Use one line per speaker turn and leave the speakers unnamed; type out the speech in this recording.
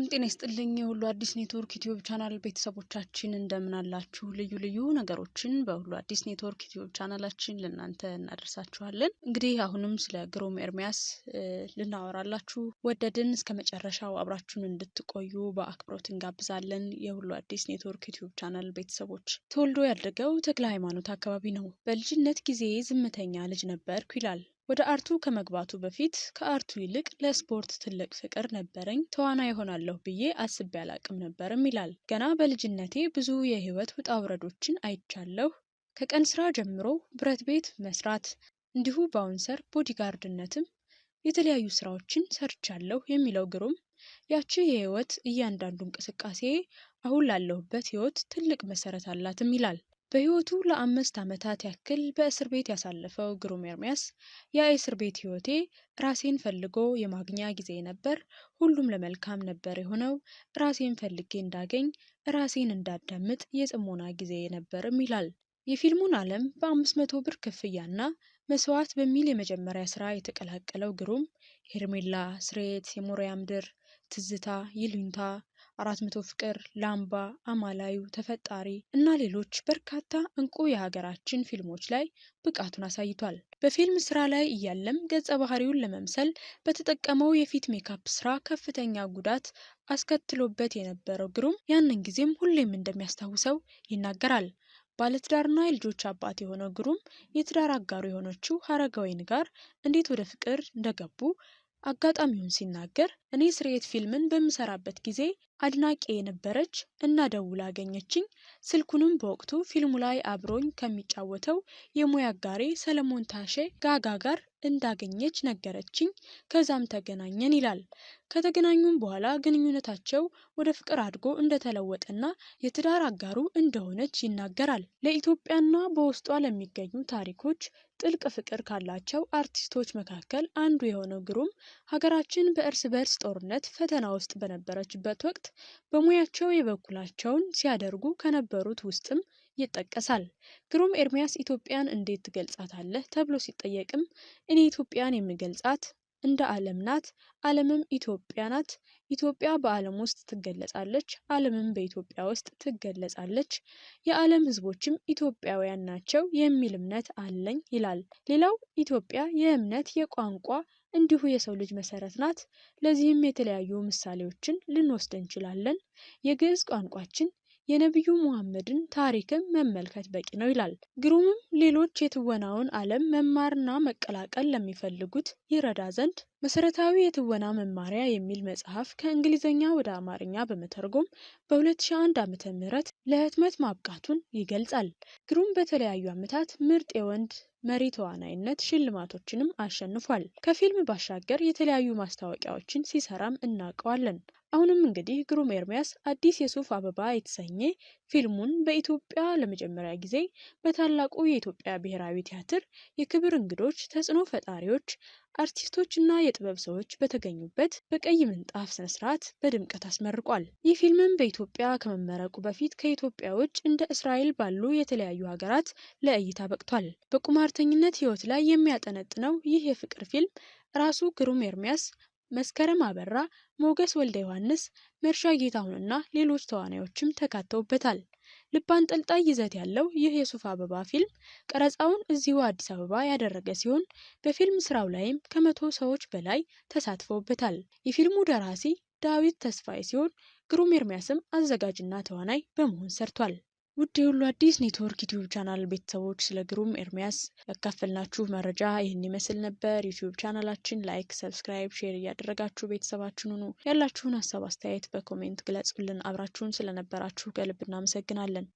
ጤና ይስጥልኝ ሁሉ አዲስ ኔትወርክ ዩቲዩብ ቻናል ቤተሰቦቻችን እንደምን አላችሁ? ልዩ ነገሮችን በሁሉ አዲስ ኔትወርክ ዩቲዩብ ቻናላችን ለእናንተ እናደርሳችኋለን። እንግዲህ አሁንም ስለ ግሩም ኤርሚያስ ልናወራላችሁ ወደድን። እስከ መጨረሻው አብራችሁን እንድትቆዩ በአክብሮት እንጋብዛለን። የሁሉ አዲስ ኔትወርክ ዩቲዩብ ቻናል ቤተሰቦች ተወልዶ ያደገው ተክለ ሃይማኖት አካባቢ ነው። በልጅነት ጊዜ ዝምተኛ ልጅ ነበርኩ ይላል። ወደ አርቱ ከመግባቱ በፊት ከአርቱ ይልቅ ለስፖርት ትልቅ ፍቅር ነበረኝ። ተዋናይ ሆናለሁ ብዬ አስቤ አላቅም ነበርም ይላል። ገና በልጅነቴ ብዙ የህይወት ውጣ ውረዶችን አይቻለሁ። ከቀን ስራ ጀምሮ ብረት ቤት መስራት፣ እንዲሁ ባውንሰር ቦዲጋርድነትም የተለያዩ ስራዎችን ሰርቻለሁ የሚለው ግሩም ያቺ የህይወት እያንዳንዱ እንቅስቃሴ አሁን ላለሁበት ህይወት ትልቅ መሰረት አላትም ይላል። በህይወቱ ለ5 ዓመታት ያክል በእስር ቤት ያሳለፈው ግሩም ኤርሚያስ የእስር ቤት ህይወቴ ራሴን ፈልጎ የማግኛ ጊዜ ነበር። ሁሉም ለመልካም ነበር የሆነው። ራሴን ፈልጌ እንዳገኝ፣ ራሴን እንዳዳምጥ የጽሞና ጊዜ ነበርም ይላል። የፊልሙን ዓለም በ500 ብር ክፍያና መስዋዕት በሚል የመጀመሪያ ስራ የተቀላቀለው ግሩም ሄርሜላ፣ ስሬት፣ የሞሪያ ምድር፣ ትዝታ፣ ይሉኝታ፣ 400 ፍቅር፣ ላምባ፣ አማላዩ፣ ተፈጣሪ እና ሌሎች በርካታ እንቁ የሀገራችን ፊልሞች ላይ ብቃቱን አሳይቷል። በፊልም ስራ ላይ እያለም ገጸ ባህሪውን ለመምሰል በተጠቀመው የፊት ሜካፕ ስራ ከፍተኛ ጉዳት አስከትሎበት የነበረው ግሩም ያንን ጊዜም ሁሌም እንደሚያስታውሰው ይናገራል። ባለትዳርና የልጆች አባት የሆነው ግሩም የትዳር አጋሩ የሆነችው ሀረገወይን ጋር እንዴት ወደ ፍቅር እንደገቡ አጋጣሚውን ሲናገር እኔ ስሬት ፊልምን በመሰራበት ጊዜ አድናቂ የነበረች እና ደውላ አገኘችኝ። ስልኩንም በወቅቱ ፊልሙ ላይ አብሮኝ ከሚጫወተው የሙያ አጋሬ ሰለሞን ታሼ ጋጋ ጋር እንዳገኘች ነገረችኝ። ከዛም ተገናኘን ይላል። ከተገናኙም በኋላ ግንኙነታቸው ወደ ፍቅር አድጎ እንደተለወጠና የትዳር አጋሩ እንደሆነች ይናገራል። ለኢትዮጵያና በውስጧ ለሚገኙ ታሪኮች ጥልቅ ፍቅር ካላቸው አርቲስቶች መካከል አንዱ የሆነው ግሩም ሀገራችን በእርስ በርስ ጦርነት ፈተና ውስጥ በነበረችበት ወቅት በሙያቸው የበኩላቸውን ሲያደርጉ ከነበሩት ውስጥም ይጠቀሳል። ግሩም ኤርሚያስ ኢትዮጵያን እንዴት ትገልጻታለህ ተብሎ ሲጠየቅም እኔ ኢትዮጵያን የምገልጻት እንደ ዓለም ናት፣ ዓለምም ኢትዮጵያ ናት። ኢትዮጵያ በዓለም ውስጥ ትገለጻለች፣ ዓለምም በኢትዮጵያ ውስጥ ትገለጻለች። የዓለም ህዝቦችም ኢትዮጵያውያን ናቸው የሚል እምነት አለኝ ይላል። ሌላው ኢትዮጵያ የእምነት የቋንቋ እንዲሁ የሰው ልጅ መሰረት ናት። ለዚህም የተለያዩ ምሳሌዎችን ልንወስድ እንችላለን። የግዕዝ ቋንቋችን የነብዩ መሐመድን ታሪክም መመልከት በቂ ነው ይላል። ግሩምም ሌሎች የትወናውን ዓለም መማርና መቀላቀል ለሚፈልጉት ይረዳ ዘንድ መሰረታዊ የትወና መማሪያ የሚል መጽሐፍ ከእንግሊዘኛ ወደ አማርኛ በመተርጎም በ2001 ዓ.ም ለህትመት ማብቃቱን ይገልጻል። ግሩም በተለያዩ ዓመታት ምርጥ የወንድ መሪ ተዋናይነት ሽልማቶችንም አሸንፏል። ከፊልም ባሻገር የተለያዩ ማስታወቂያዎችን ሲሰራም እናውቀዋለን። አሁንም እንግዲህ ግሩም ኤርሚያስ አዲስ የሱፍ አበባ የተሰኘ ፊልሙን በኢትዮጵያ ለመጀመሪያ ጊዜ በታላቁ የኢትዮጵያ ብሔራዊ ቲያትር የክብር እንግዶች፣ ተጽዕኖ ፈጣሪዎች፣ አርቲስቶችና የጥበብ ሰዎች በተገኙበት በቀይ ምንጣፍ ስነስርዓት በድምቀት አስመርቋል። ይህ ፊልምም በኢትዮጵያ ከመመረቁ በፊት ከኢትዮጵያ ውጭ እንደ እስራኤል ባሉ የተለያዩ ሀገራት ለእይታ በቅቷል። በቁማርተኝነት ህይወት ላይ የሚያጠነጥነው ይህ የፍቅር ፊልም ራሱ ግሩም ኤርሚያስ፣ መስከረም አበራ፣ ሞገስ ወልደ ዮሐንስ፣ መርሻ ጌታሁንና ሌሎች ተዋናዮችም ተካተውበታል። ልብ አንጠልጣይ ይዘት ያለው ይህ የሱፍ አበባ ፊልም ቀረጻውን እዚሁ አዲስ አበባ ያደረገ ሲሆን በፊልም ስራው ላይም ከ100 ሰዎች በላይ ተሳትፈውበታል። የፊልሙ ደራሲ ዳዊት ተስፋዬ ሲሆን ግሩም ኤርሚያስም አዘጋጅና ተዋናይ በመሆን ሰርቷል። ውድ የሁሉ አዲስ ኔትወርክ ዩቲዩብ ቻናል ቤተሰቦች ስለ ግሩም ኤርሚያስ ያካፈልናችሁ መረጃ ይህን ይመስል ነበር። ዩቲዩብ ቻናላችን ላይክ፣ ሰብስክራይብ፣ ሼር እያደረጋችሁ ቤተሰባችሁን ሁኑ። ያላችሁን ሀሳብ አስተያየት በኮሜንት ግለጹልን። አብራችሁን ስለነበራችሁ ከልብ እናመሰግናለን።